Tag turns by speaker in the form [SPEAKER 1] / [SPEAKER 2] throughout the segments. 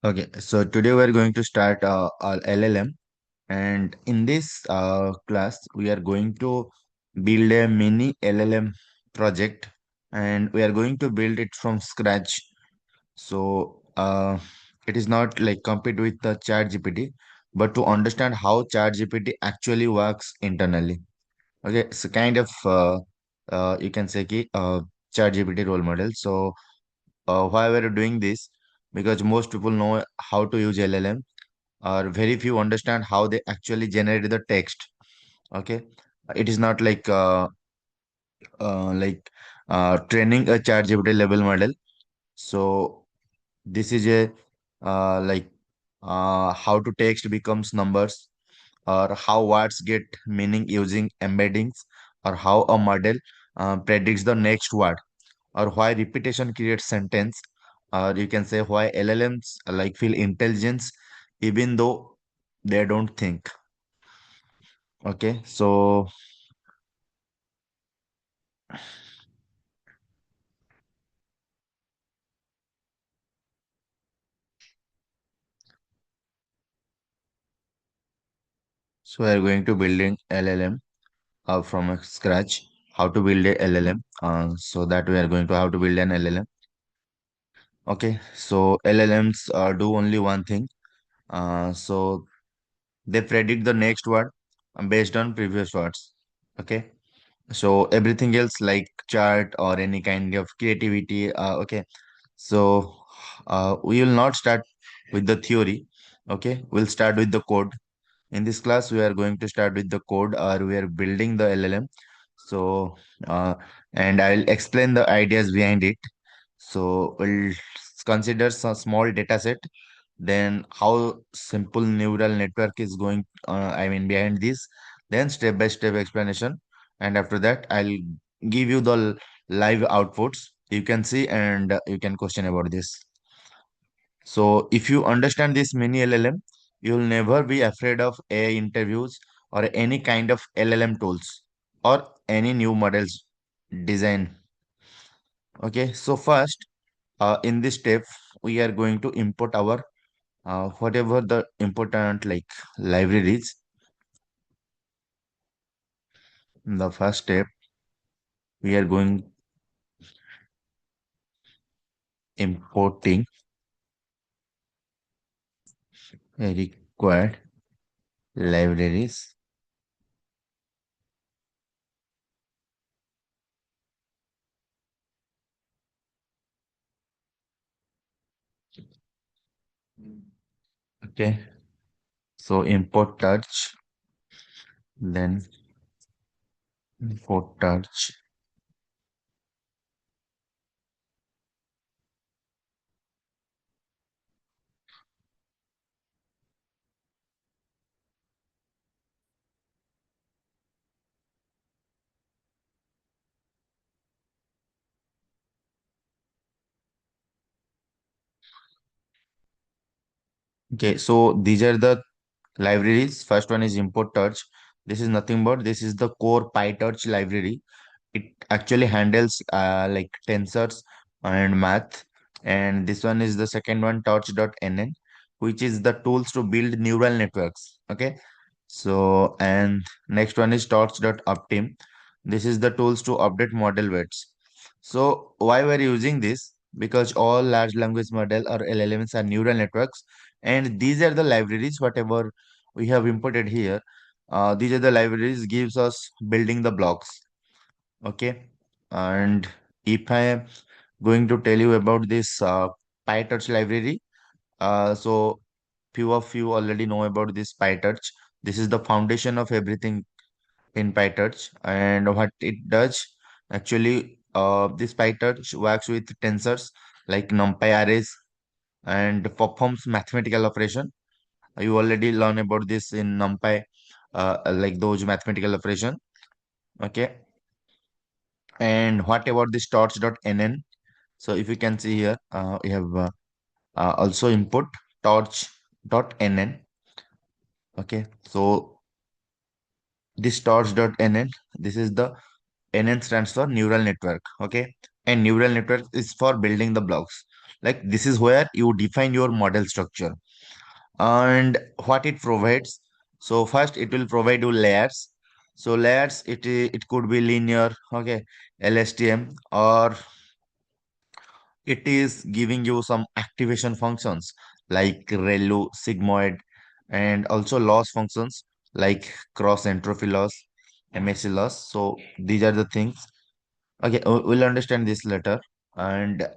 [SPEAKER 1] Okay, so today we're going to start our LLM, and in this class, we are going to build a mini LLM project, and we are going to build it from scratch. So it is not like compete with the ChatGPT, but to understand how ChatGPT actually works internally. Okay, so kind of you can say ChatGPT role model. So why we're doing this? Because most people know how to use LLM, or very few understand how they actually generate the text. Okay, it is not like training a chat GPT level model. So this is a like how to text becomes numbers, or how words get meaning using embeddings, or how a model predicts the next word, or why repetition creates sentence, or you can say why LLMs like feel intelligence even though they don't think. Okay, so we are going to build an LLM from scratch. How to build a LLM? So that we are going to how to build an LLM. Okay, so LLMs do only one thing. So they predict the next word based on previous words. Okay, so everything else like chart or any kind of creativity. Okay, so we will not start with the theory. Okay, we'll start with the code. In this class, we are going to start with the code, or we are building the LLM. So, and I'll explain the ideas behind it. So, we'll consider some small data set, then how simple neural network is going, behind this, then step by step explanation. And after that, I'll give you the live outputs you can see, and you can question about this. So if you understand this mini LLM, you'll never be afraid of AI interviews or any kind of LLM tools or any new models design. Okay, so first, in this step, we are going to import our whatever the important like libraries. In the first step, we are going importing required libraries. Okay, so import touch, then import touch. Okay, so these are the libraries. First one is import touch. This is nothing but this is the core PyTorch library. It actually handles like tensors and math. And this one is the second one, torch.nn, which is the tools to build neural networks. Okay. So, and next one is torch.optim. This is the tools to update model weights. So why we're using this? Because all large language model or LLMs are neural networks, and these are the libraries whatever we have imported here. These are the libraries gives us building the blocks. Okay, and if I am going to tell you about this PyTorch library, so few of you already know about this PyTorch. This is the foundation of everything in PyTorch, and what it does actually, this PyTorch works with tensors like NumPy arrays and performs mathematical operation. You already learn about this in NumPy, like those mathematical operation. Okay, and what about this torch.nn? So if you can see here, we have also input torch.nn. Okay, so this torch.nn, this is the NN stands for neural network. Okay, and neural network is for building the blocks. Like this is where you define your model structure and what it provides. So first it will provide you layers. So layers, it could be linear, okay, LSTM, or it is giving you some activation functions like ReLU, sigmoid, and also loss functions like cross entropy loss, MSC loss. So these are the things. Okay, we'll understand this later. And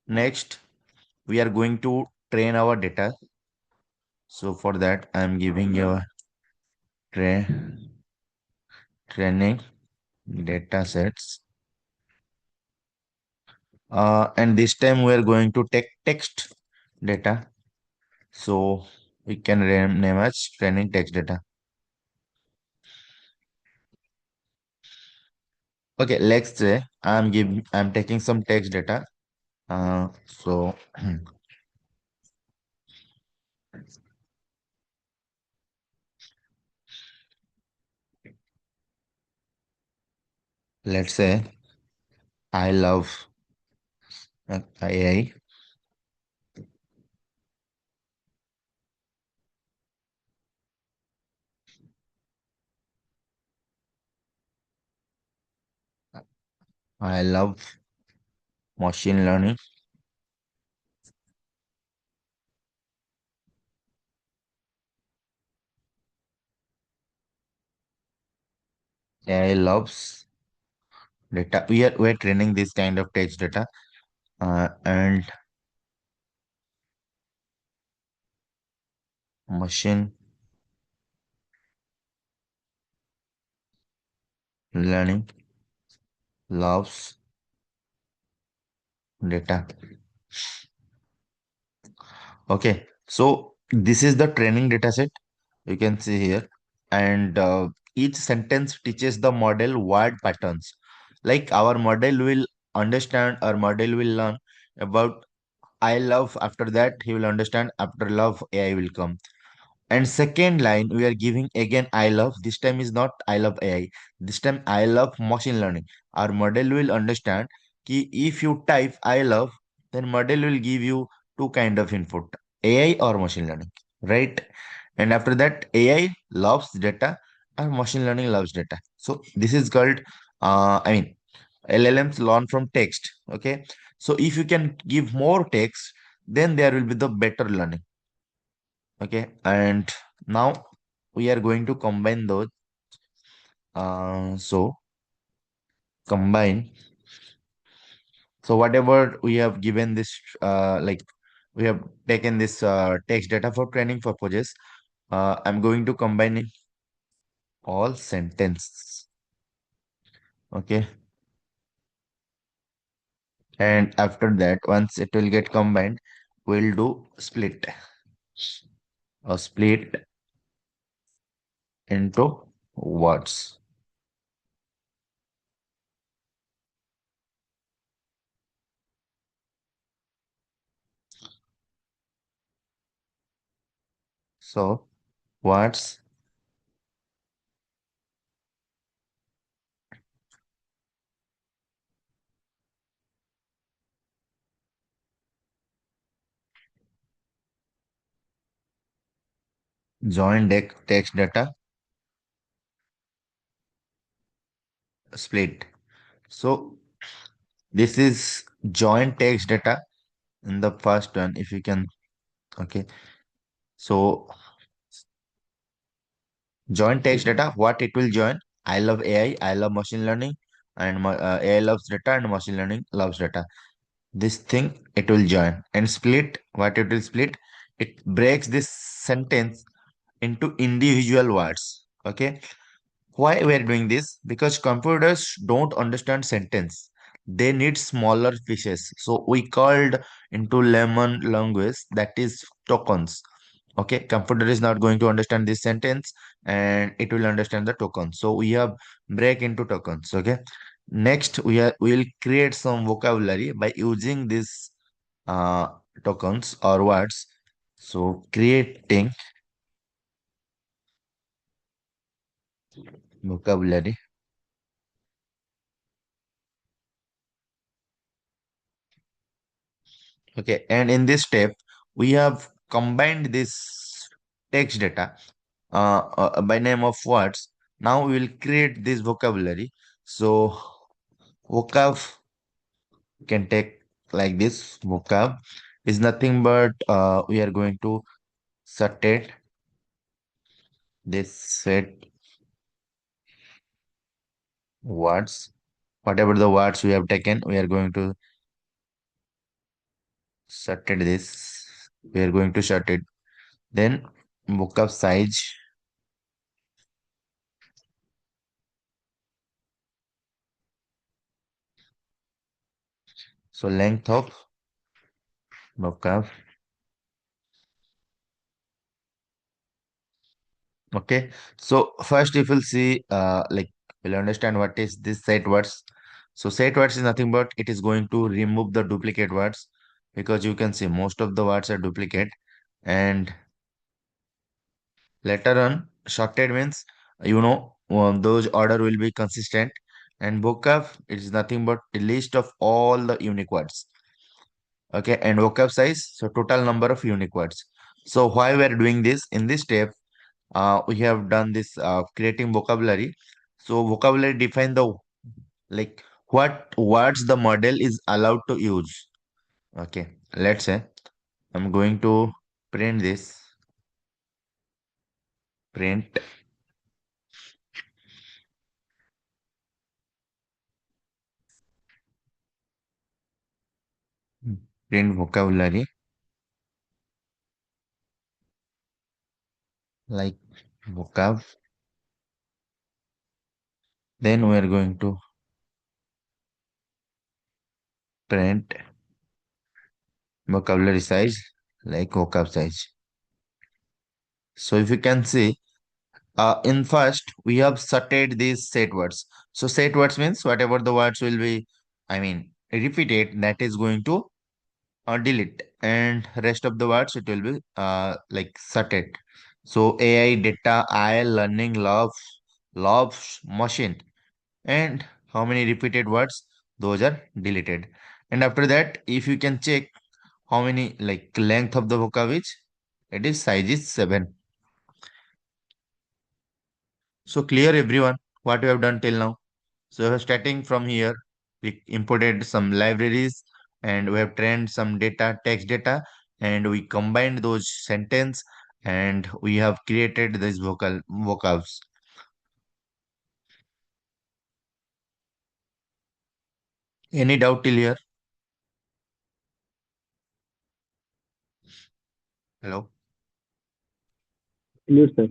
[SPEAKER 1] next, we are going to train our data. So for that, I'm giving you a tra training data sets. And this time we are going to take text data. So we can name as training text data. Okay, let's say I'm taking some text data. So let's say I love AI. I love machine learning. AI loves data. We're training this kind of text data. And machine learning loves data. Okay, so this is the training data set you can see here, and each sentence teaches the model word patterns. Like our model will understand, our model will learn about I love. After that, he will understand. After love, AI will come. And second line, we are giving again I love. This time is not I love AI. This time I love machine learning. Our model will understand कि if you type I love, then model will give you two kind of input, AI or machine learning, right? And after that, AI loves data and machine learning loves data. So this is called, I mean, LLMs learn from text. Okay. So if you can give more text, then there will be the better learning. Okay, and now we are going to combine those. So combine. So whatever we have given this, like we have taken this text data for training purposes. I'm going to combine it all sentence. Okay, and after that, once it will get combined, we'll do split or split into words. So words, join text data, split. So this is joint text data in the first one, if you can. Okay. So joint text data, what it will join? I love AI, I love machine learning, and AI loves data, and machine learning loves data. This thing it will join and split. What it will split? It breaks this sentence into individual words. Okay. Why we are doing this? Because computers don't understand sentence. They need smaller pieces. So we called into lemon language that is tokens. Okay, computer is not going to understand this sentence and it will understand the token. So we have break into tokens. Okay. Next we will create some vocabulary by using these uh, tokens or words. So creating vocabulary. Okay, and in this step, we have combined this text data by name of words. Now we will create this vocabulary. So vocab can take like this. Vocab is nothing but we are going to set it this set words. Whatever the words we have taken, we are going to set it this. We are going to set it. Then vocab size. So length of vocab. Okay. So first, if we'll see, we'll understand what is this set words. So set words is nothing but it is going to remove the duplicate words because you can see most of the words are duplicate. And later on, sorted means those order will be consistent. And vocab it is nothing but a list of all the unique words. Okay, and vocab size, so total number of unique words. So why we are doing this in this step, we have done this creating vocabulary. So vocabulary define the like what words the model is allowed to use. Okay, let's say I'm going to print this, print print vocabulary like vocab. Then we are going to print vocabulary size like vocab size. So if you can see, in first we have sorted these set words. So set words means whatever the words will be, repeated, that is going to delete, and rest of the words it will be like sorted. So AI, data, I, learning, love, machine, and how many repeated words those are deleted. And after that, if you can check how many like length of the vocab is, it is size is 7. So clear everyone what we have done till now. So starting from here, we imported some libraries and we have trained some data, text data, and we combined those sentence and we have created these vocabs. Any doubt till here? Hello?
[SPEAKER 2] Yes, sir.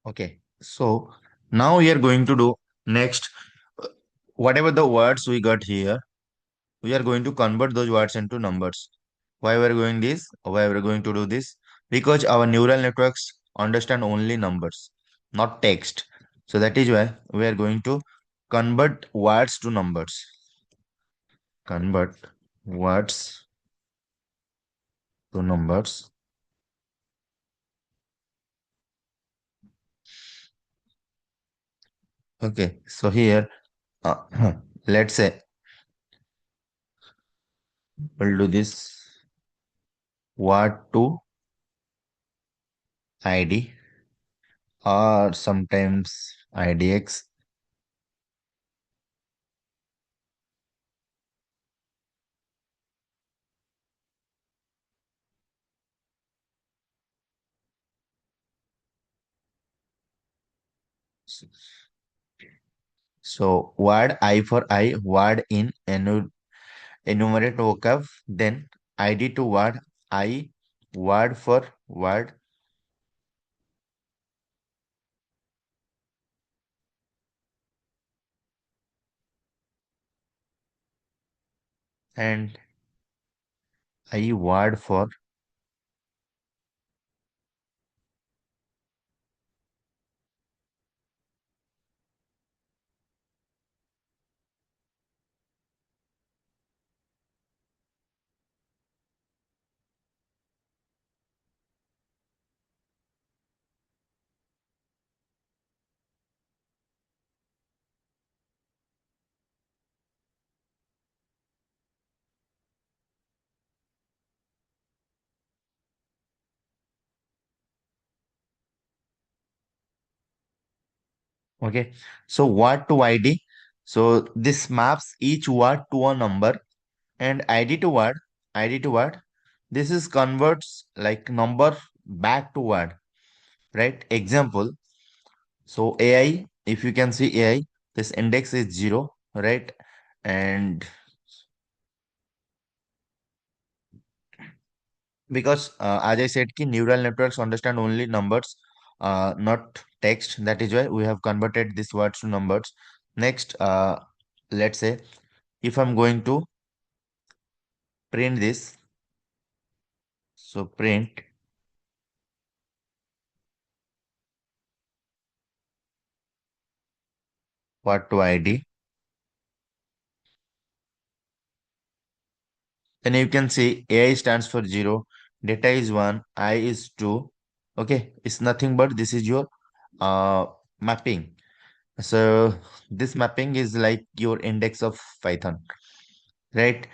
[SPEAKER 1] Okay. So now we are going to do next, uh, whatever the words we got here, we are going to convert those words into numbers. Why we are going this? Why we are going to do this? Because our neural networks understand only numbers, not text. So that is why we are going to convert words to numbers. Convert words to numbers. Okay. So here, let's say we'll do this word to ID or sometimes IDX. So word I for I, word in enumerate vocab, then ID to word I, word for word, and I word for. Okay. So word to ID. So this maps each word to a number, and ID to word. This is converts like number back to word, right? Example. So AI, if you can see AI, this index is zero, right? And because as I said, ki neural networks understand only numbers, not text. That is why we have converted these words to numbers. Next, let's say if I'm going to print this, so print word to ID, then you can see AI stands for zero, data is one, I is two. Okay, it's nothing but this is your mapping. So this mapping is like your index of Python, right?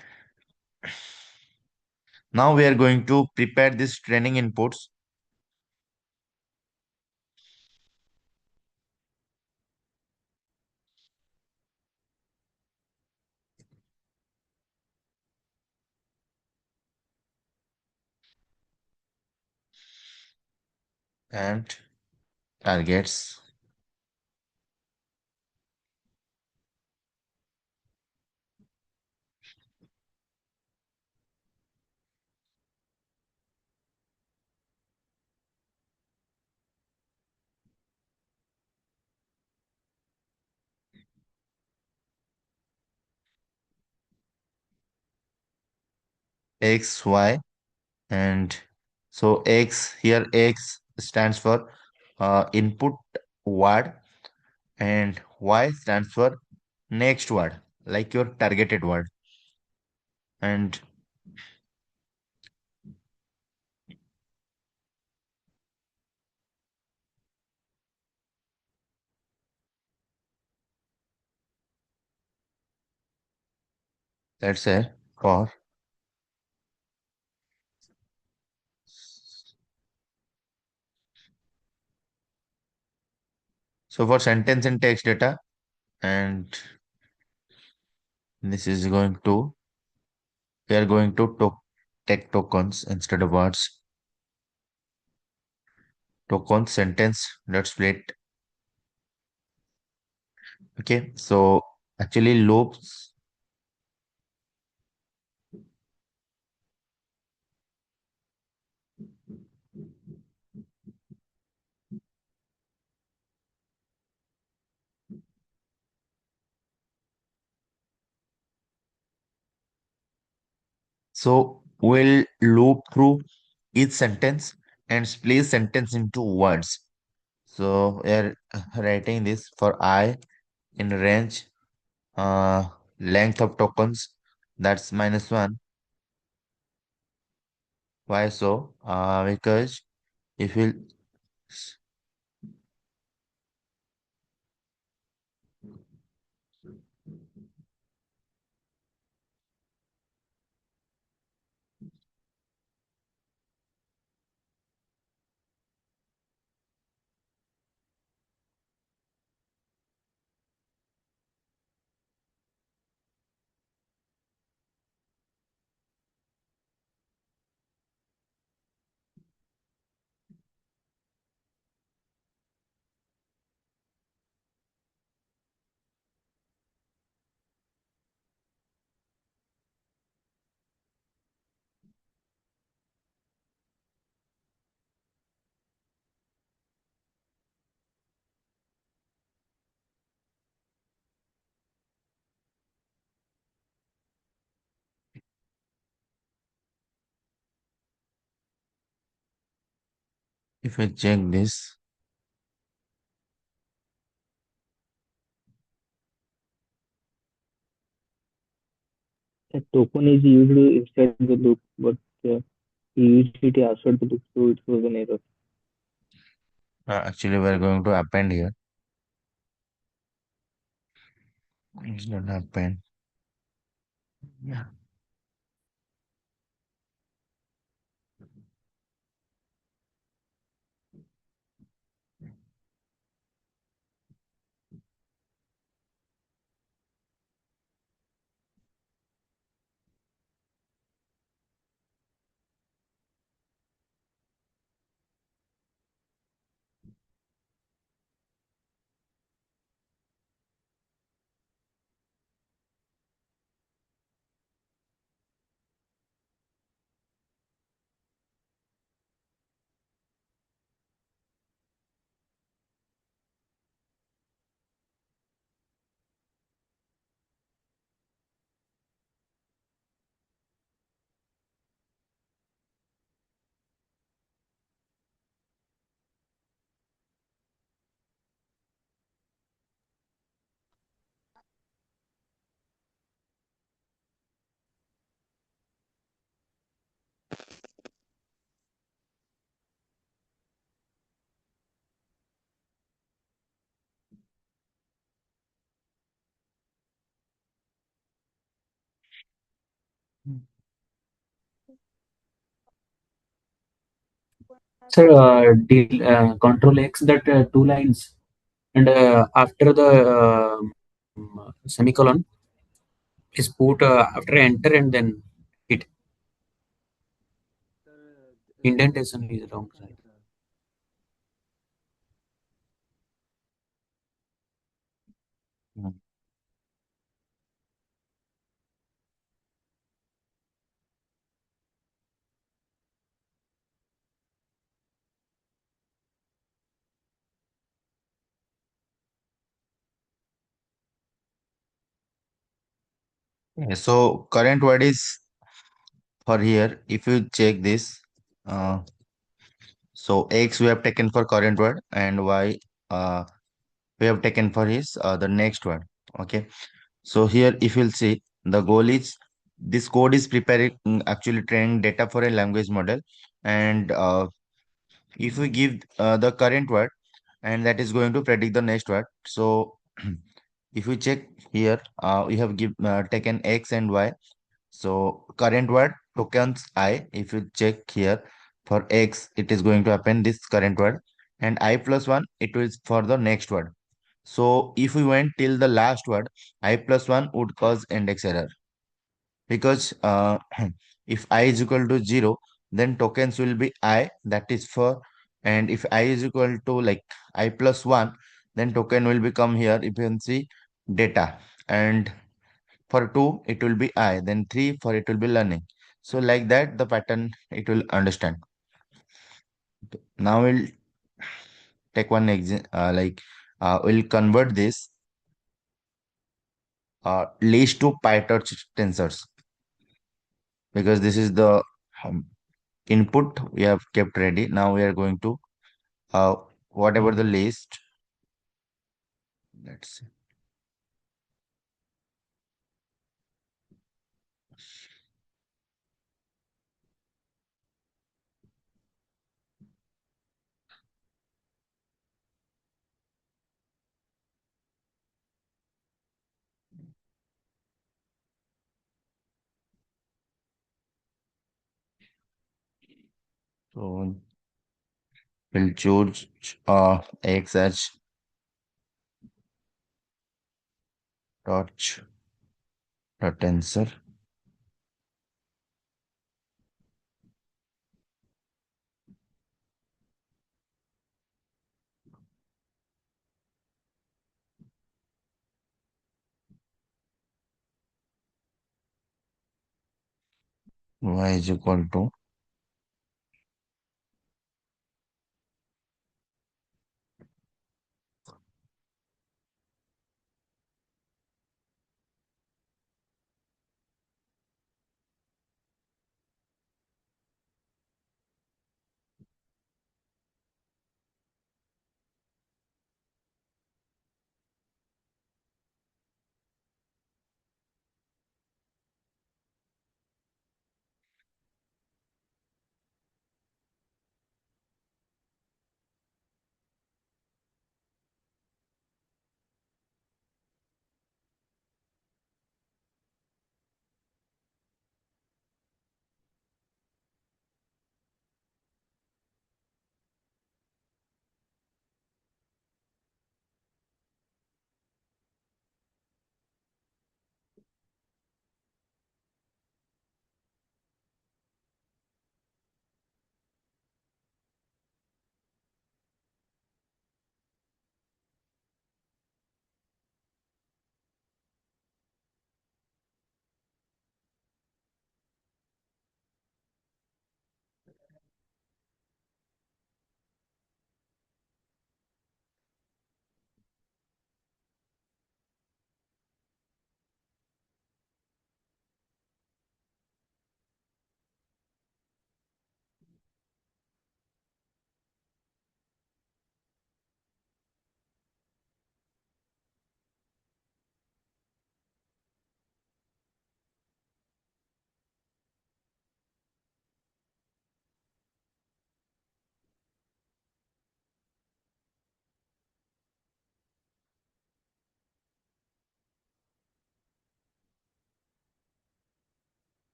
[SPEAKER 1] Now we are going to prepare this training inputs and targets. X, Y, and so X here, X stands for input word, and Y stands for next word, like your targeted word. And let's say for so for sentence and text data, and this is going to we are going to take tokens instead of words. Token sentence. Let's split. Okay, so actually loops. So we'll loop through each sentence and split sentence into words. So we are writing this for I in range length of tokens, that's -1. Why so? Because if we if we check this,
[SPEAKER 2] The token is used inside the loop, but he used it outside the loop, so it was an error.
[SPEAKER 1] actually we're going to append here. It's not append. Yeah.
[SPEAKER 3] So control X that two lines, and after the semicolon is put after enter and then hit. Indentation is wrong side.
[SPEAKER 1] Mm. Yeah, so current word is for here. If you check this, uh, so X we have taken for current word and Y uh, we have taken for his the next word. Okay. So here if you'll see the goal is this code is preparing actually training data for a language model and if we give the current word and that is going to predict the next word. So if we check here we have taken X and Y. So current word tokens I, if you check here for X, it is going to happen this current word and I plus one, it is for the next word. So if we went till the last word, I plus one would cause index error because if I is equal to zero, then tokens will be I that is for, and if I is equal to like I plus one, then token will become here. If you can see data and for 2, it will be I. Then 3, for it will be learning. So like that, the pattern it will understand. Now we'll take one example, we'll convert this list to PyTorch tensors because this is the um, input we have kept ready. Now we are going to uh, whatever the list. Let's see. So we'll choose x as torch tensor, y is equal to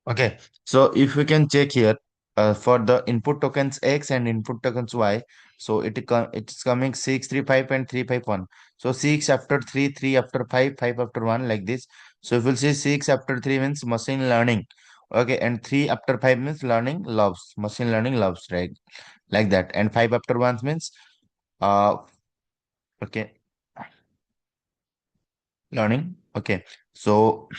[SPEAKER 1] Okay, so if we can check here for the input tokens X and input tokens Y, so it's coming 635 and 351. So 6 after 3, 3 after 5, 5 after 1 like this. So if we'll see 6 after 3 means machine learning. Okay, and 3 after 5 means learning loves, machine learning loves, right? Like that. And 5 after 1 means uh okay, learning. Okay. So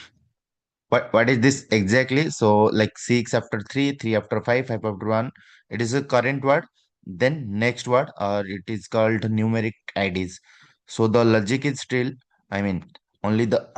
[SPEAKER 1] what is this exactly? So like 6 after 3, 3 after 5, 5 after 1. It is a current word. Then next word, or it is called numeric IDs. So the logic is still, I mean, only the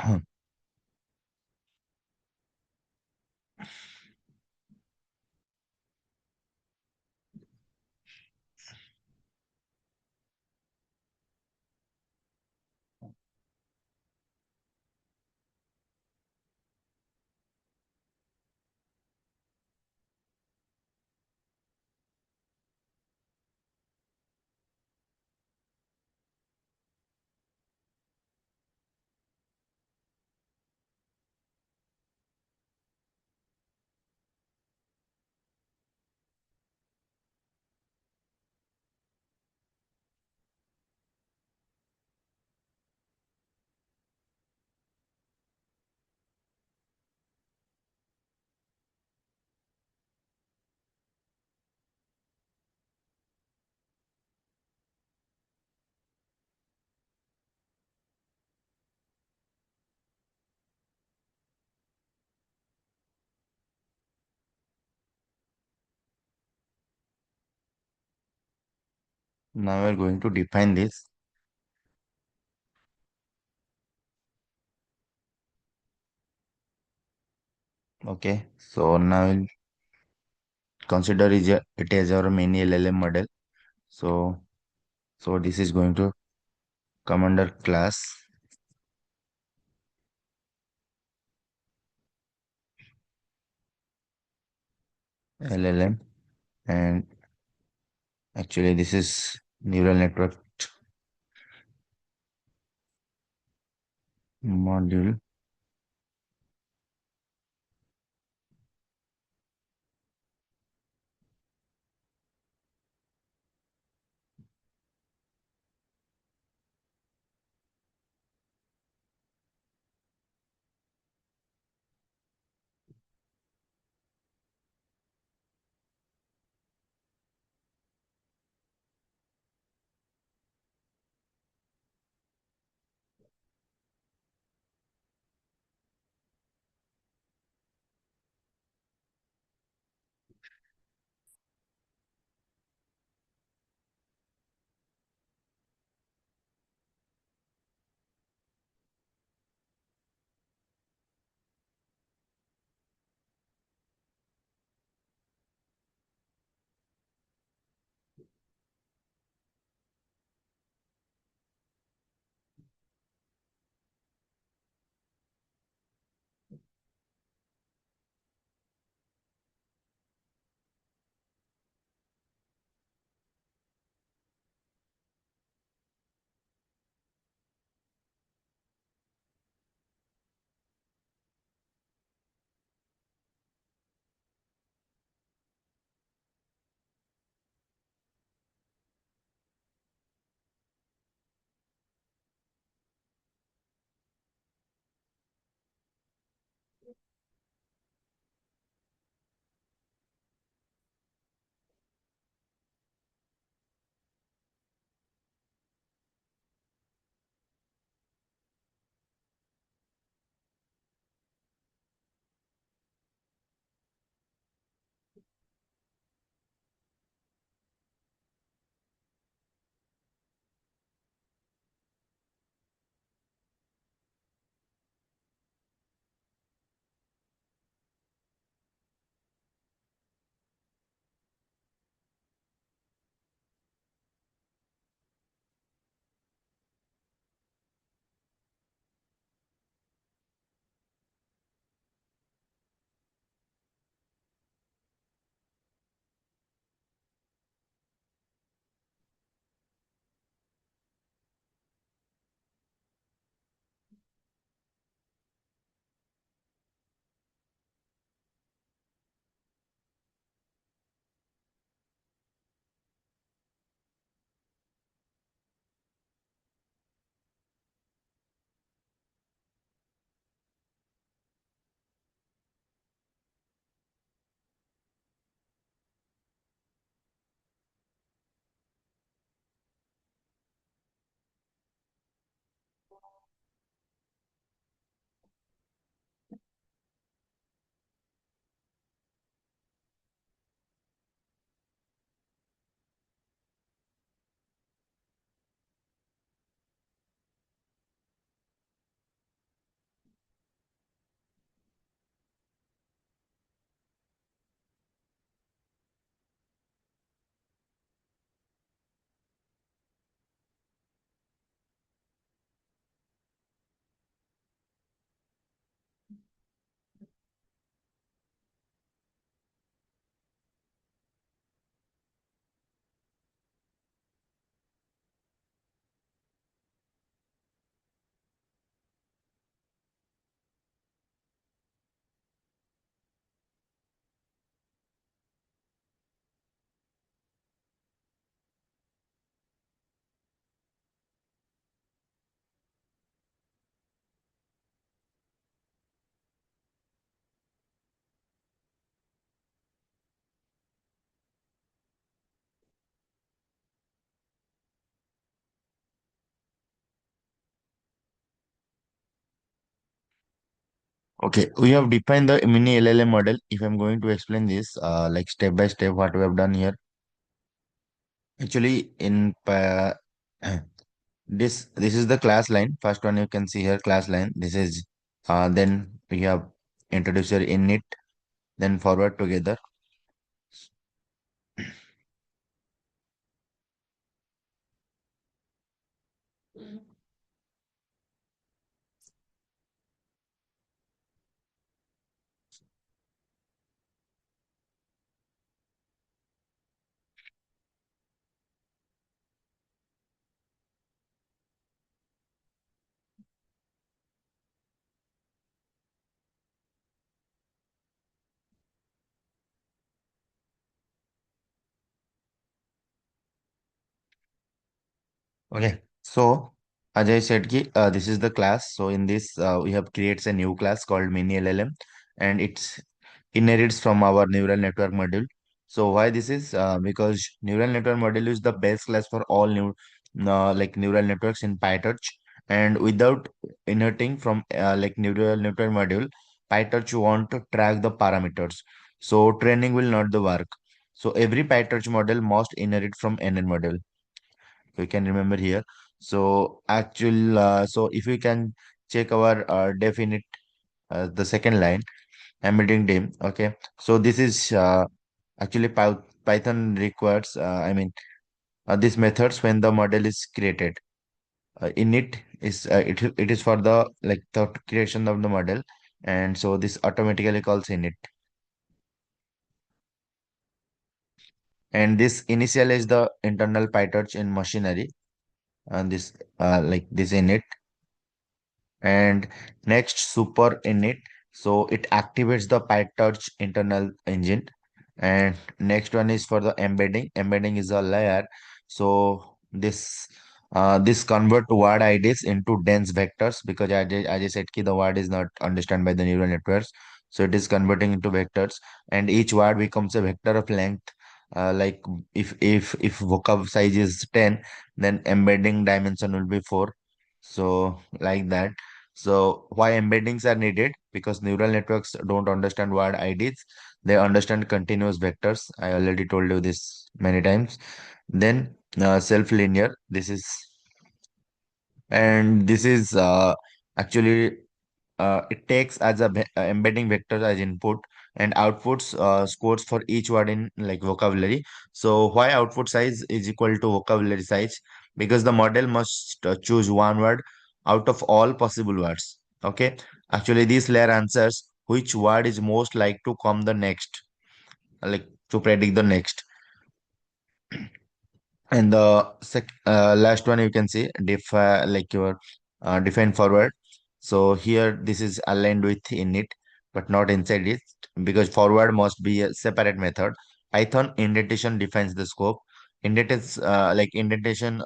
[SPEAKER 1] now we're going to define this. Okay. So now we'll consider it as our mini LLM model. So this is going to come under class LLM, and actually this is neural network module. Okay, we have defined the mini LLM model. If I'm going to explain this, like step by step, what we have done here. Actually, this is the class line. First one you can see here, class line. This is then we have introducer init, then forward together. Okay, so as I said, this is the class. So in this, we have creates a new class called mini LLM, and it's inherits from our neural network module. So why this is? Because neural network module is the best class for all like neural networks in PyTorch, and without inheriting from like neural network module, PyTorch want to track the parameters. So training will not the work. So every PyTorch model must inherit from NN model. We can remember here. So actual, so if we can check our definite the second line embedding dim. Okay, so this is actually Python requires. These methods when the model is created. Init is it is for the like the creation of the model, and so this automatically calls init, and this initial is the internal PyTorch in machinery, and this like this init. And next super init, so it activates the PyTorch internal engine. And next one is for the embedding is a layer. So this convert word IDs into dense vectors, because I just said ki the word is not understood by the neural networks, so it is converting into vectors, and each word becomes a vector of length. Like if vocab size is 10, then embedding dimension will be 4. So like that. So why embeddings are needed? Because neural networks don't understand word IDs. They understand continuous vectors. I already told you this many times. Then self-linear. This is actually it takes as embedding vectors as input and outputs scores for each word in like vocabulary. So why output size is equal to vocabulary size? Because the model must choose one word out of all possible words. Okay. Actually, this layer answers which word is most like to come the next, like to predict the next. And the last one you can see like your define forward. So here this is aligned with init, but not inside it, because forward must be a separate method. Python indentation defines the scope. Indentation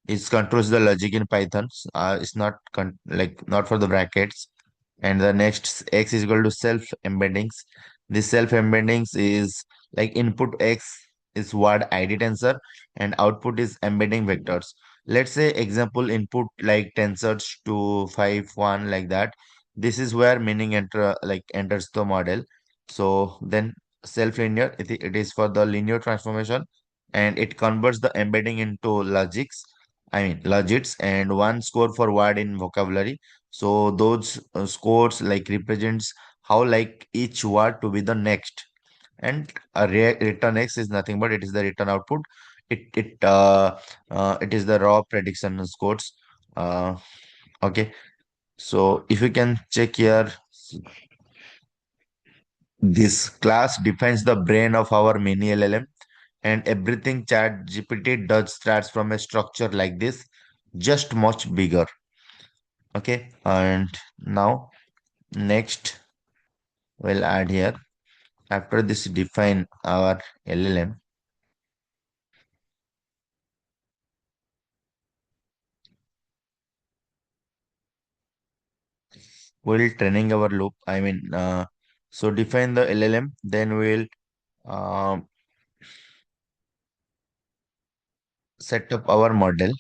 [SPEAKER 1] is controls the logic in Python. It's not like not for the brackets. And the next x is equal to self embeddings. This self embeddings is like input x is word ID tensor, and output is embedding vectors. Let's say example input like tensors to 5 1 like that. This is where meaning enters the model. So then self linear, it is for the linear transformation, and it converts the embedding into logits, and one score for word in vocabulary. So those scores like represents how like each word to be the next. And a return x is nothing but it is the return output. It is the raw prediction scores. Uh, okay, so if you can check here, this class defines the brain of our mini LLM, and everything chat GPT does starts from a structure like this, just much bigger. Okay, and now next we'll add here, after this define our LLM, we'll training our loop. So define the LLM, then we'll um, set up our model.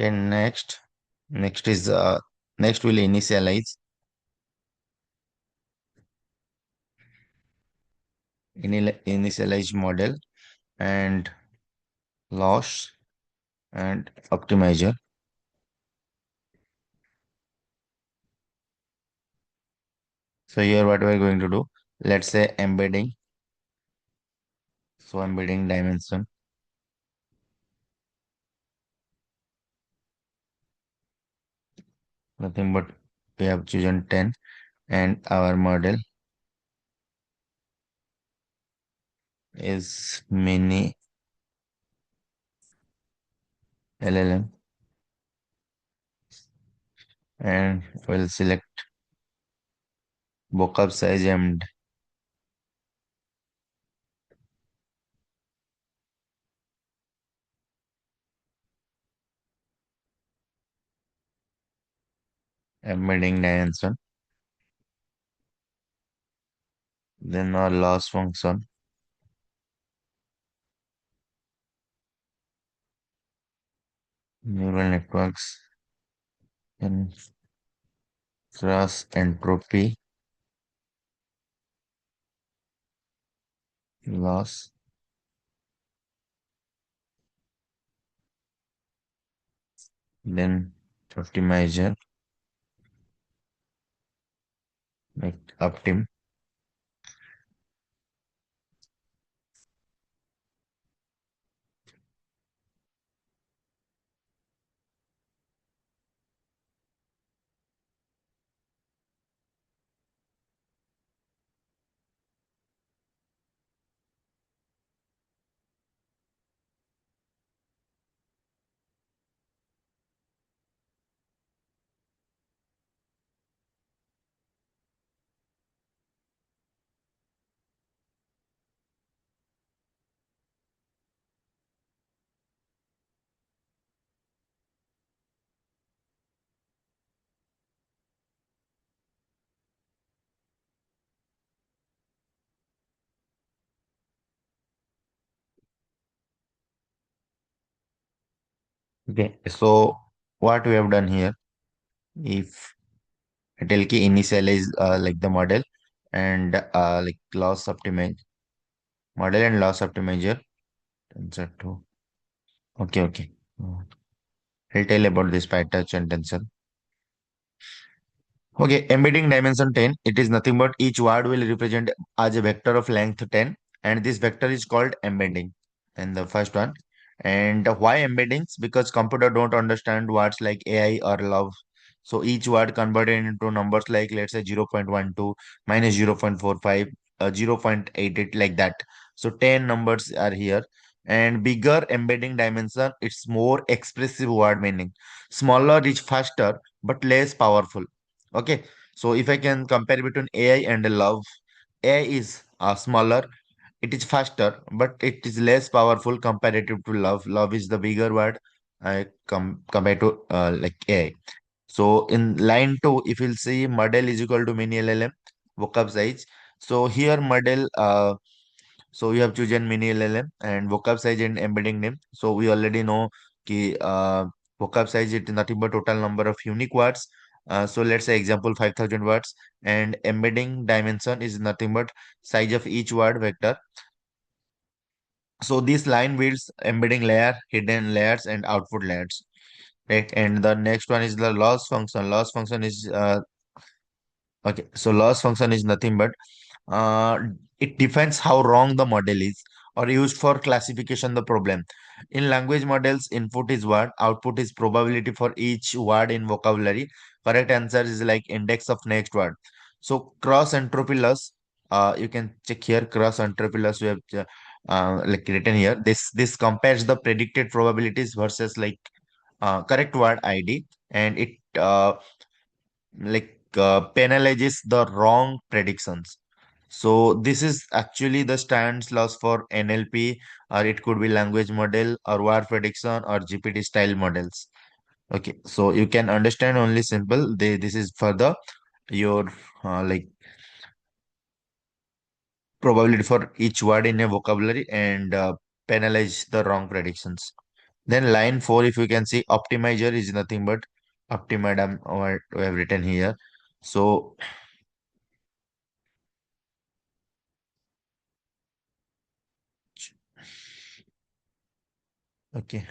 [SPEAKER 1] Okay, next is next will initialize model and loss and optimizer. So here what we're going to do, let's say embedding. So embedding dimension, nothing but we have chosen 10 and our model is mini LLM and we'll select vocab size and embedding dimension. Then our loss function, neural networks and cross entropy loss. Then optimizer, like optim. Okay, so what we have done here, if it will key initialize like the model and like loss optimize model and loss optimizer. Tensor 2. Okay, okay. I'll tell about this PyTorch and Tensor. Okay, embedding dimension 10, it is nothing but each word will represent as a vector of length 10, and this vector is called embedding. And the first one. And why embeddings? Because computer don't understand words like AI or love. So each word converted into numbers like let's say 0.12 minus 0.45, 0.88 like that. So 10 numbers are here. And bigger embedding dimension, it's more expressive word meaning. Smaller is faster but less powerful. Okay. So if I can compare between AI and love, AI is smaller, it is faster, but it is less powerful comparative to love. Love is the bigger word compared to like AI. So in line 2, if you'll see model is equal to mini LLM, vocab size. So here model, so we have chosen mini LLM and vocab size and embedding name. So we already know ki vocab size is nothing but total number of unique words. So let's say example 5,000 words, and embedding dimension is nothing but size of each word vector. So this line builds embedding layer, hidden layers, and output layers, right? And the next one is the loss function. Loss function is okay. So loss function is nothing but uh, it defines how wrong the model is or used for classification the problem. In language models, input is word, output is probability for each word in vocabulary. Correct answer is like index of next word. So cross entropy loss, you can check here cross entropy loss. We have like written here. This compares the predicted probabilities versus like correct word ID, and it penalizes the wrong predictions. So this is actually the stands loss for NLP, or it could be language model or word prediction or GPT style models. Okay, so you can understand only simple. This is further your like probability for each word in a vocabulary and penalize the wrong predictions. Then line 4, if you can see, optimizer is nothing but optimadam, what we have written here. So okay,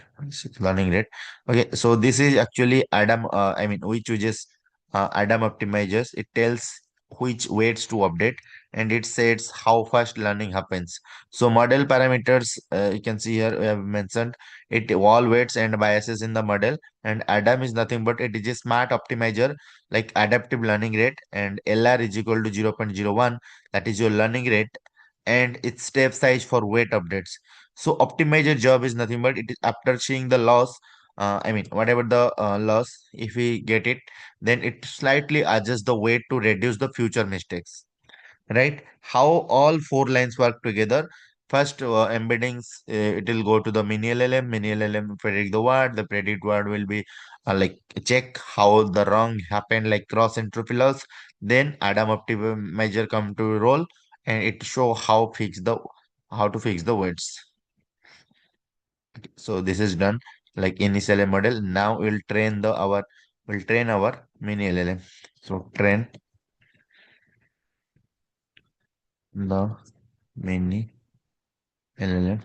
[SPEAKER 1] learning rate. Okay, so this is actually Adam. I mean, we chooses Adam optimizers. It tells which weights to update, and it says how fast learning happens. So model parameters, you can see here we have mentioned it all weights and biases in the model. And Adam is nothing but it is a smart optimizer like adaptive learning rate, and LR is equal to 0.01. That is your learning rate, and its step size for weight updates. So optimizer job is nothing but it is after seeing the loss, I mean whatever the loss, if we get it, then it slightly adjusts the weight to reduce the future mistakes. Right? How all four lines work together. First, embeddings, it will go to the mini LLM. Mini LLM predict the word. The predict word will be like check how the wrong happened, like cross entropy loss. Then Adam optimizer come to roll, and it show how to fix the words. So this is done like initial model. Now we'll train our mini LLM. So train the mini LLM.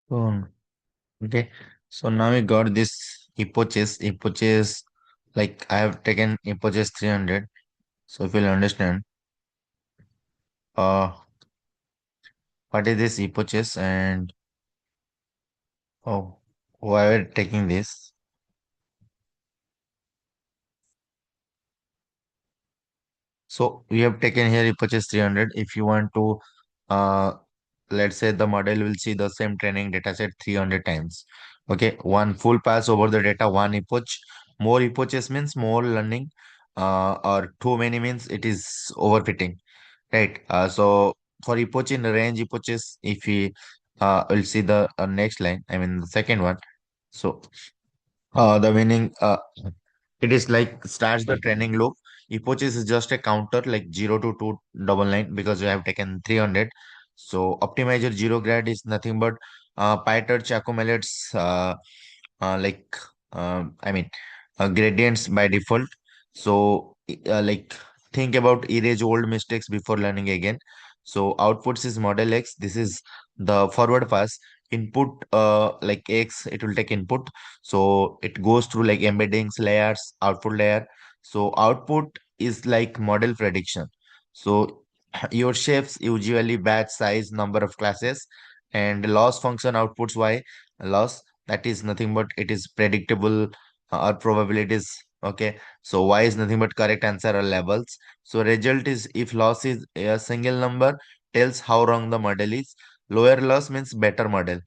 [SPEAKER 1] So, okay. So now we got this hypothesis. Hypothesis, like I have taken hypothesis 300. So if you'll understand, uh, what is this hypothesis and oh, why we're taking this. So we have taken here hypothesis 300. If you want to, uh, let's say the model will see the same training data set 300 times. Okay, one full pass over the data, one epoch. More epoches means more learning, or too many means it is overfitting, right? So for epoch in range epoches, if we will see the next line, I mean the second one. So the meaning it is like starts the training loop. Epoches is just a counter like 0 to 299 because we have taken 300. So optimizer zero grad is nothing but PyTorch accumulates like I mean gradients by default. So like think about erase old mistakes before learning again. So outputs is model X. This is the forward pass. Input like X, it will take input. So it goes through like embeddings, layers, output layer. So output is like model prediction. So your shapes usually batch size, number of classes, and loss function outputs Y loss. That is nothing but it is predictable or probabilities. Okay. So Y is nothing but correct answer or levels. So result is if loss is a single number tells how wrong the model is. Lower loss means better model.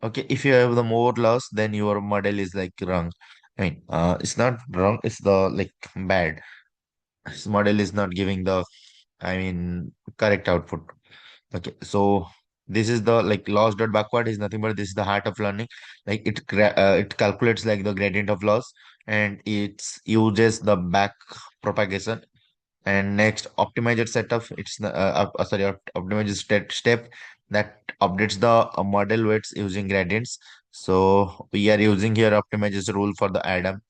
[SPEAKER 1] Okay, if you have the more loss, then your model is like wrong. I mean, it's not wrong, it's the like bad. This model is not giving the, I mean, correct output. Okay, so this is the like loss dot backward is nothing but this is the heart of learning. Like it calculates like the gradient of loss and it uses the back propagation. And next optimizer setup, it's the sorry, optimizer step that updates the model weights using gradients. So we are using here optimizers rule for the Adam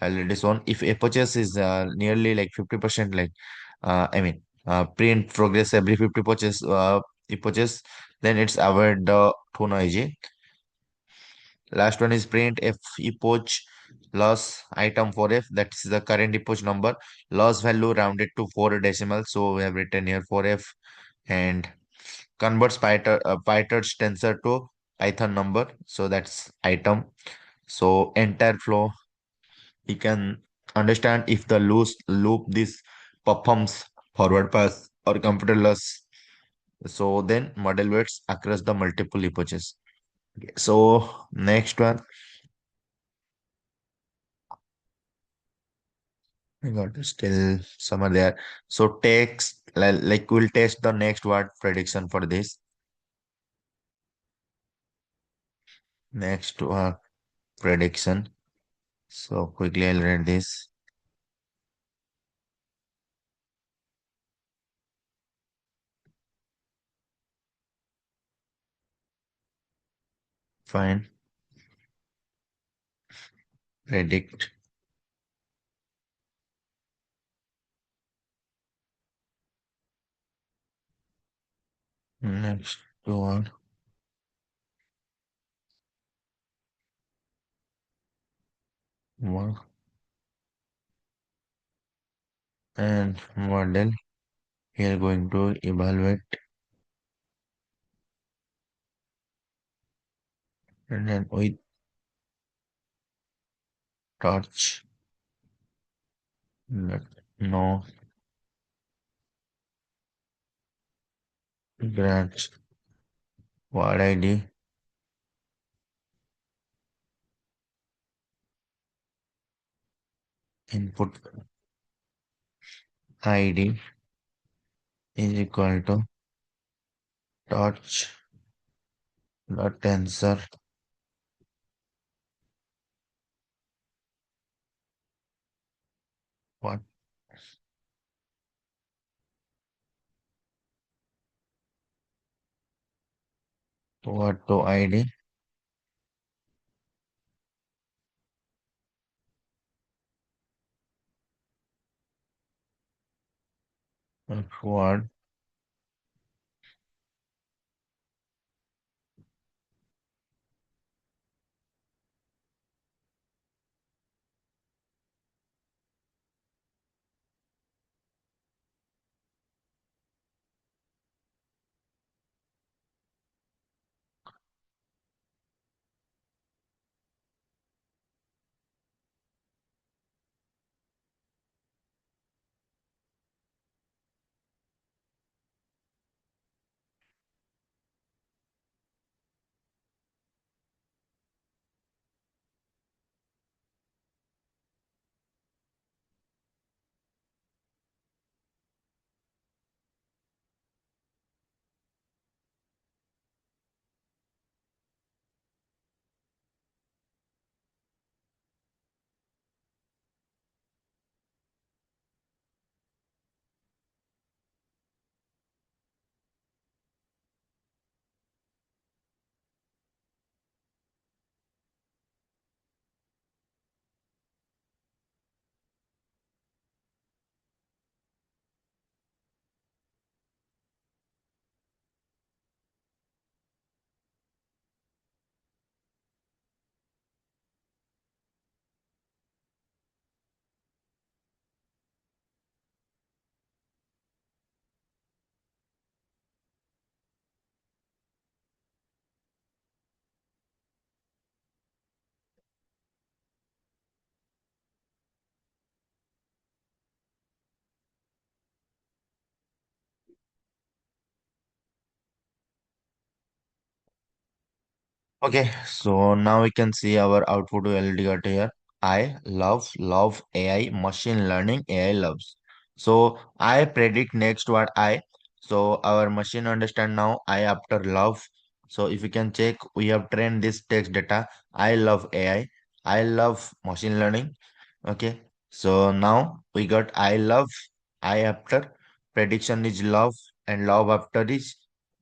[SPEAKER 1] already shown. If apertures is nearly like 50%, like I mean print progress every 50 epoches, then it's avoid the too noisy. Last one is print if epoch loss item for f, that is the current epoch number, loss value rounded to 4 decimals. So we have written here 4f and converts PyTorch tensor to Python number. So that's item. So entire flow we can understand if the loop this performs forward pass or computer loss. So then model weights across the multiple epoches. Okay, so next one. I got still some are there. So text like we'll test the next word prediction for this. Next prediction. So quickly I'll read this. Fine. Predict. Next one. One and model. We are going to evaluate and then with torch. No grants. Word ID. Input ID is equal to torch dot tensor. What what to ID? Word Okay, so now we can see our output will get here. I love AI, machine learning, AI loves. So I predict next what I. So our machine understand now I after love. So if you can check, we have trained this text data. I love AI. I love machine learning. Okay. So now we got I love, I after, prediction is love, and love after is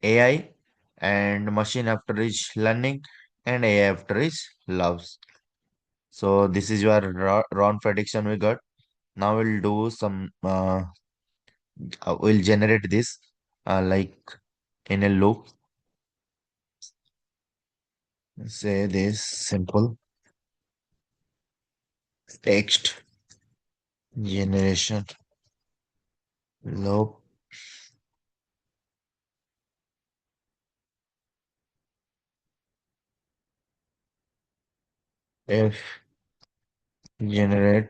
[SPEAKER 1] AI, and machine after is learning, and AI after is loves. So this is your round prediction we got. Now we'll do some, we'll generate this like in a loop. Say this simple text generation loop if generate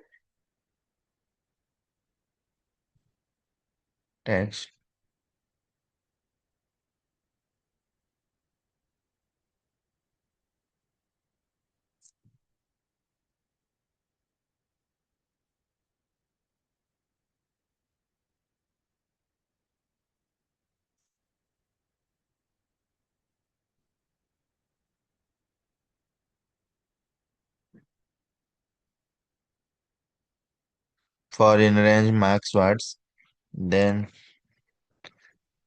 [SPEAKER 1] text. For in range max words, then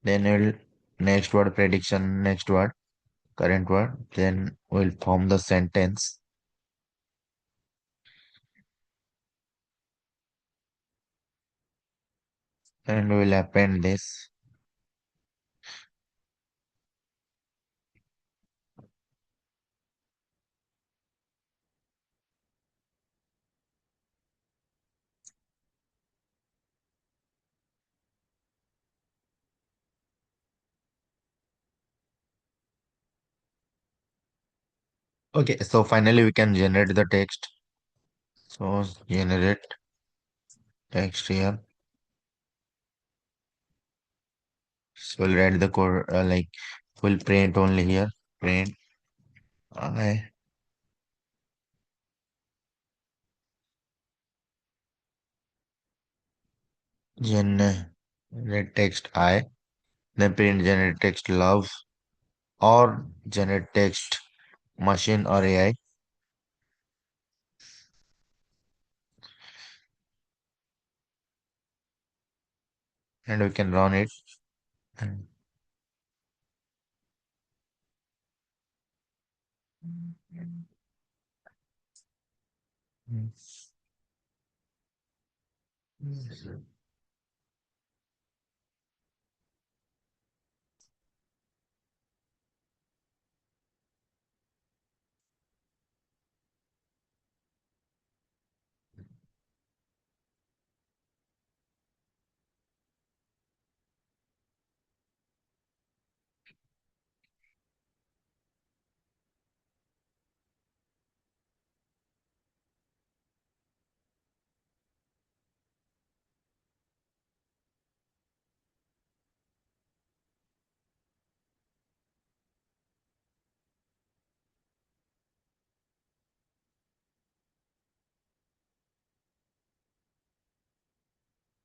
[SPEAKER 1] we'll next word prediction, next word, current word, then we'll form the sentence and we'll append this. Okay, so finally we can generate the text. So generate text here. So we'll write the code like we'll print only here. Print I generate text I. Then print generate text love or generate text machine or AI, and we can run it. And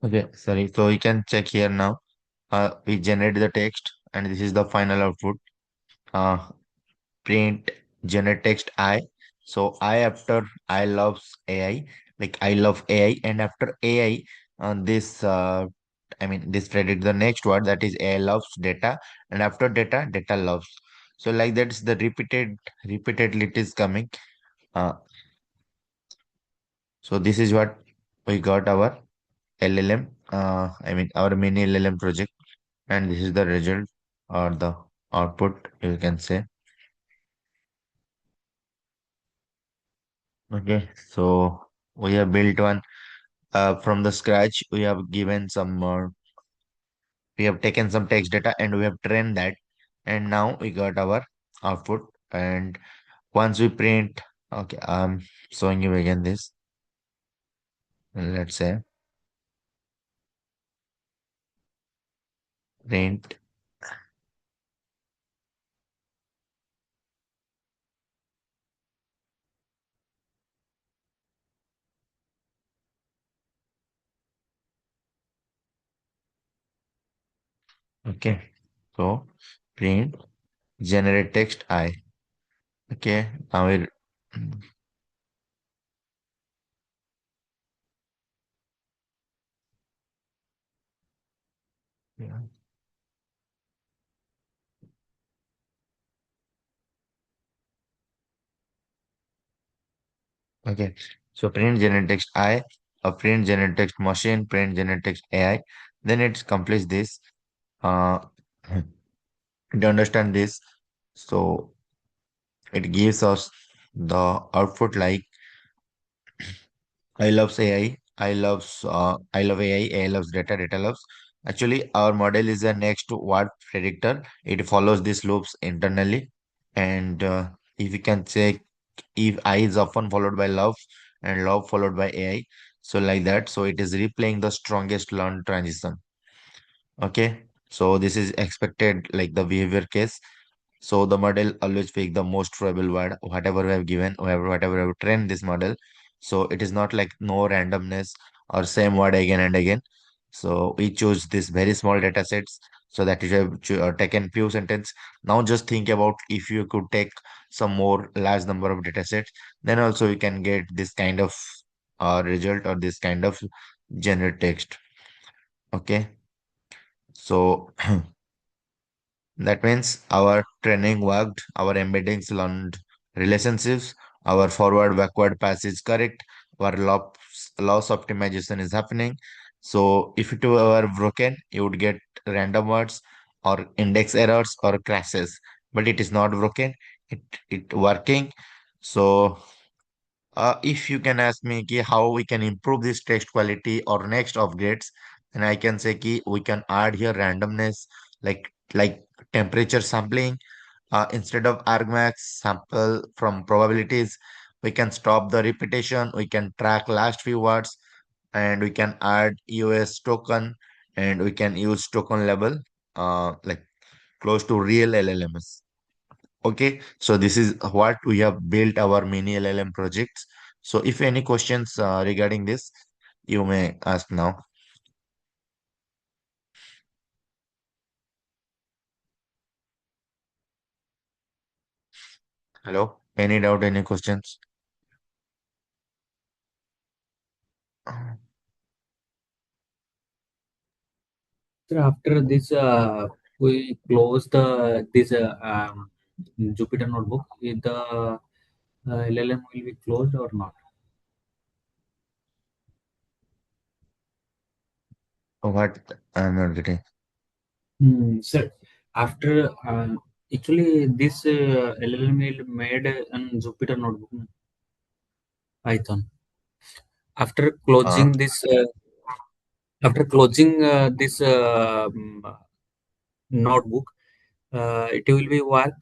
[SPEAKER 1] okay, sorry. So you can check here now. We generate the text, and this is the final output. Uh, print generate text I. So I after I loves AI, like I love AI, and after AI, this I mean this predict the next word, that is AI loves data, and after data, data loves. So like that's the repeatedly it is coming. Uh, so this is what we got our LLM. I mean our mini LLM project, and this is the result or the output you can say. Okay, so we have built one from the scratch. We have given some we have taken some text data and we have trained that, and now we got our output. And once we print, okay, I'm showing you again this. Let's say print Okay. So print generate text I. Okay. Now we yeah. Okay. So print generate text I, a print generate text machine, print generate text AI. Then it completes this. Uh, to understand this, so it gives us the output like I loves AI, I love AI, AI loves data, data loves. Actually, our model is a next word predictor. It follows these loops internally, and if you can check if I is often followed by love and love followed by AI, so like that. So it is replaying the strongest learn transition. Okay, so this is expected like the behavior case. So the model always pick the most probable word, whatever we have given, whatever we have trained this model. So it is not like no randomness or same word again and again. So we choose this very small data sets so that you have taken few sentence. Now just think about if you could take some more large number of data sets, then also you can get this kind of result or this kind of generate text. Okay, so that means our training worked, our embeddings learned relationships, our forward backward pass is correct, our loss optimization is happening. So if it were broken, you would get random words or index errors or crashes. But it is not broken, it working. So if you can ask me ki, how we can improve this text quality or next upgrades, then I can say ki, we can add here randomness like temperature sampling. Instead of argmax sample from probabilities, we can stop the repetition. We can track last few words, and we can add EOS token, and we can use token level like close to real LLMs. Okay, so this is what we have built our mini LLM projects. So if any questions regarding this, you may ask now. Hello, any doubt, any questions?
[SPEAKER 3] So after this, we close the this Jupyter notebook. Is the LLM will be closed or not?
[SPEAKER 1] What I'm not getting.
[SPEAKER 3] Sir, after actually this LLM will made on Jupyter notebook Python. After
[SPEAKER 1] Uh,
[SPEAKER 3] closing this, after closing this notebook, it will be work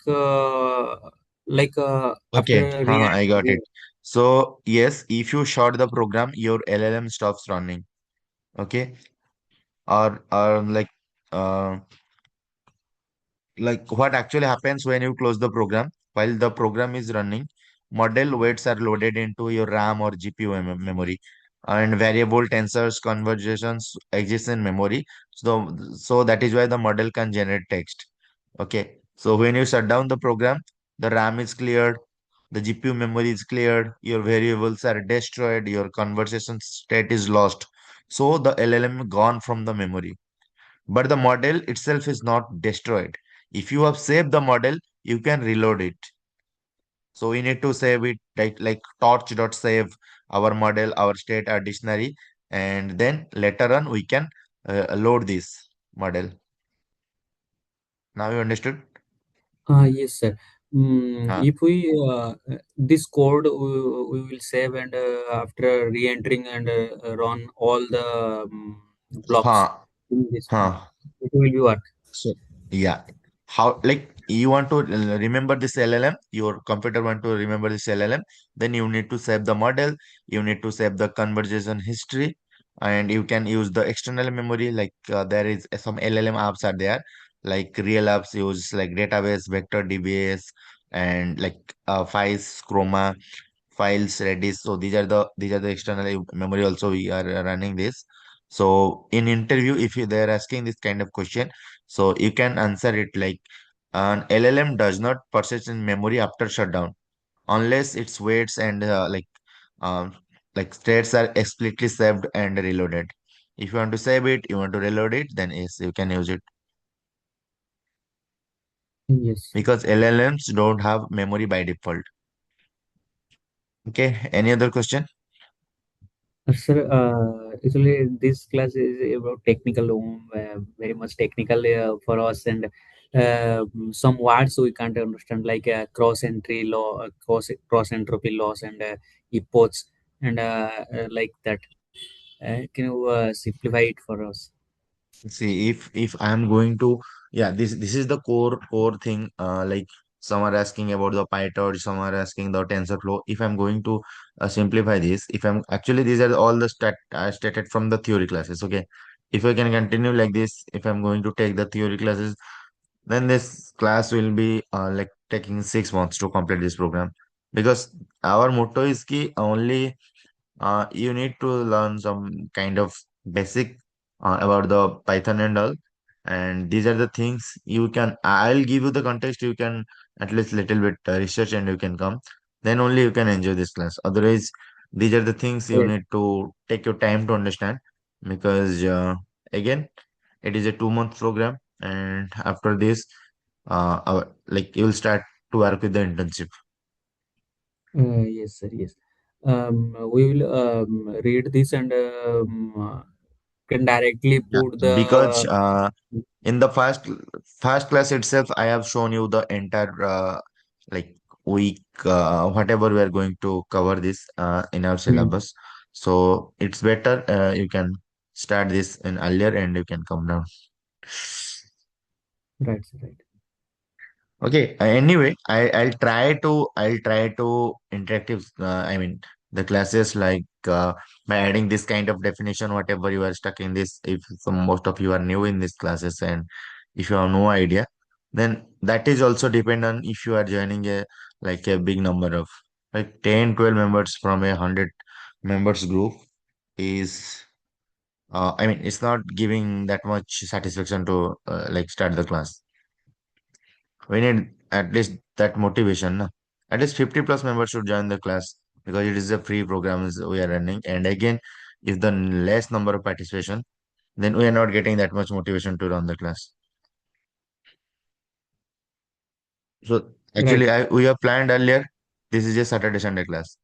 [SPEAKER 3] like
[SPEAKER 1] okay,
[SPEAKER 3] after re.
[SPEAKER 1] I got it. So yes, if you short the program, your LLM stops running. Okay, or like what actually happens when you close the program while the program is running, model weights are loaded into your RAM or GPU memory, and variable tensors conversations exist in memory. So that is why the model can generate text. Okay, so when you shut down the program, the RAM is cleared, the GPU memory is cleared, your variables are destroyed, your conversation state is lost, so the LLM gone from the memory, but the model itself is not destroyed. If you have saved the model, you can reload it. So we need to save it like torch.save our model, our state, our dictionary, and then later on we can load this model. Now you understood?
[SPEAKER 3] Yes, sir.
[SPEAKER 1] Huh.
[SPEAKER 3] If we this code we will save and after re-entering and run all the blocks
[SPEAKER 1] Huh.
[SPEAKER 3] in this,
[SPEAKER 1] Huh.
[SPEAKER 3] it will be work.
[SPEAKER 1] So yeah, how like you want to remember this LLM, your computer want to remember this LLM, then you need to save the model, you need to save the conversation history, and you can use the external memory. Like there is some LLM apps are there, like real apps use like database, vector DBS, and like files, Chroma, files, Redis. So these are the external memory. Also, we are running this. So in interview, if they're asking this kind of question, so you can answer it like an LLM does not persist in memory after shutdown unless its weights and um, states are explicitly saved and reloaded. If you want to save it, you want to reload it, then yes, you can use it
[SPEAKER 3] Yes.
[SPEAKER 1] because LLMs don't have memory by default. Okay, any other question?
[SPEAKER 3] Sir, actually, this class is about technical, very much technical for us, and some words we can't understand, like cross entry law, cross entropy laws, and epochs, and like that. Can you simplify it for us?
[SPEAKER 1] See, if I'm going to, yeah, this is the core thing. Like some are asking about the PyTorch, some are asking the TensorFlow. If I'm going to simplify this, if I'm actually these are all the stated from the theory classes. Okay, if I can continue like this, if I'm going to take the theory classes, then this class will be like taking 6 months to complete this program because our motto is ki only you need to learn some kind of basic about the Python and all. And these are the things you can, I'll give you the context, you can at least little bit research and you can come. Then only you can enjoy this class. Otherwise, these are the things you
[SPEAKER 3] Right.
[SPEAKER 1] need to take your time to understand because again, it is a 2 month program. And after this, like you will start to work with the internship.
[SPEAKER 3] Yes, sir. Yes. We will read this and can directly
[SPEAKER 1] Yeah,
[SPEAKER 3] put
[SPEAKER 1] because
[SPEAKER 3] the.
[SPEAKER 1] in the first class itself, I have shown you the entire like week, whatever we are going to cover this in our
[SPEAKER 3] Hmm.
[SPEAKER 1] syllabus. So it's better you can start this in earlier and you can come down.
[SPEAKER 3] Right, sir, right.
[SPEAKER 1] Okay. Anyway, I'll try to interactive. I mean the classes like by adding this kind of definition, whatever you are stuck in this. If some most of you are new in these classes and if you have no idea, then that is also depend on if you are joining a like a big number of like 10, 12 members from a 100 members group is. I mean, it's not giving that much satisfaction to like start the class. We need at least that motivation. No? At least 50 plus members should join the class because it is a free program we are running. And again, if the less number of participation, then we are not getting that much motivation to run the class. So
[SPEAKER 3] Right.
[SPEAKER 1] actually, we have planned earlier. This is just Saturday Sunday class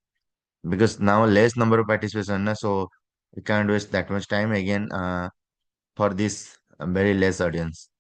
[SPEAKER 1] because now less number of participation. Na, so we can't waste that much time again for this very less audience.